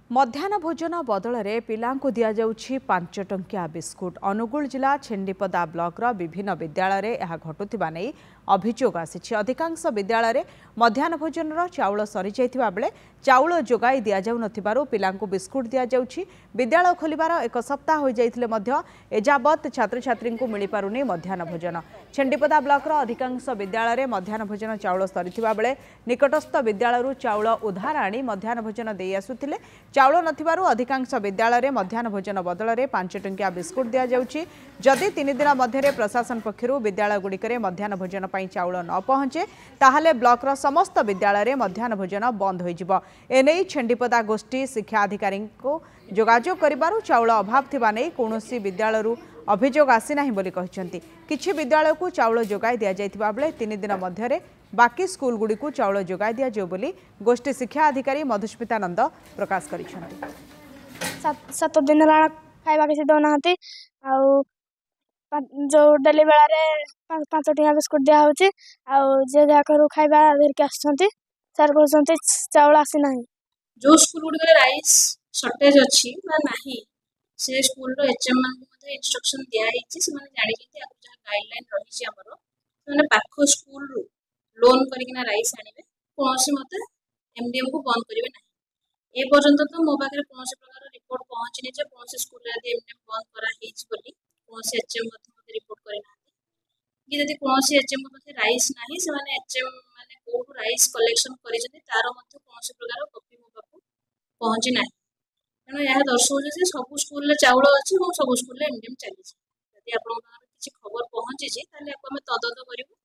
मध्याह्न भोजन बदल में पिलांकु दिया जाउछि 5 टंकिया बिस्कुट। अनुगुल जिला छेंडीपदा ब्लॉकर विभिन्न विद्यालय यह घटुवा नहीं अभियोग आसी। अधिकांश विद्यालय मध्याह्न भोजन चाउल सरी जाइथिबा बेले चाउल जोगाई दिया जाउ नथिबारु पिलांकु बिस्कुट दिया जाउछि। विद्यालय खोलिबार एक सप्ताह हो जाइथिले मध्य एजाबत छात्र छात्री को मिल पारुनी मध्याह्न भोजन। छेंडीपदा ब्लॉकर अधिकांश विद्यालय मध्याह्न भोजन चाउल सरीथिबा बेले निकटस्थ विद्यालय चाउल उधार आनी मध्याह्न भोजन देई आसुथिले। चाउल नथिबारु अधिकांश विद्यालय मध्याह्न भोजन बदल में 5 टंकिया बिस्कुट दिया जाउछि। जदि 3 दिन मध्य प्रशासन पक्षरु विद्यालय गुड़िकरे मध्याह्न भोजन पई चाउल न पहुंचे ताहले ब्लॉकर समस्त विद्यालय मध्याह्न भोजन बंद हो जिवो। एनै छेंडीपदा गोष्ठी शिक्षा अधिकारी को जोगाजोग करिबारु चाउल अभाव थिबा नै कोनोसी विद्यालयरु अभियोग आसी नाही बोली कहिसंती। किछि विद्यालय को चाउल जोगाई दिया जाइथिबा बेले 3 दिन मध्य बाकी स्कूल गुड़ी को चाउल जोगाई दिया जाउ बोली गोष्ठी शिक्षा अधिकारी मधुस्मितानंद प्रकाश करिसंती। 7 दिन खाइबा किसी दौना जो डेली बेला 5 टिया बिस्कुट दिया होची जे जहा करू खाइबा धरके आछंती सर कहते चाउल आसी नाही। जो स्कूल गुडी राइस शॉर्टेज अच्छी ना नहीं से स्कूल रो एचएम मान को इंस्ट्रक्शन दिया हिची से माने जानि कि आ जहा गाइडलाइन रही छी हमरो माने पाखो स्कूल रो लोन करिकिना राइस आनिबे कोनोसी मते एमडीएम को बंद करिवे नाही। ए पर्यंत तो मो पाखरे कोनोसी प्रकार रिपोर्ट पहुंचनी जे कोनोसी स्कूल रे एमडीएम बंद करा हिची बोली कोनोसी एचएम मते रिपोर्ट करि ना कि यदि कोनोसी एचएम मते राइस नाही से माने एचएम माने को राइस कलेक्शन करि जति तारो मते कोनोसी प्रकार कॉपी मो पाखु पहुंची ना। तेणु यह दर्शाऊँ जे सब स्कूल चाउल अच्छी और सब स्कूल एमडीएम चली। यदि आप खबर पहुंची तदत करूँ।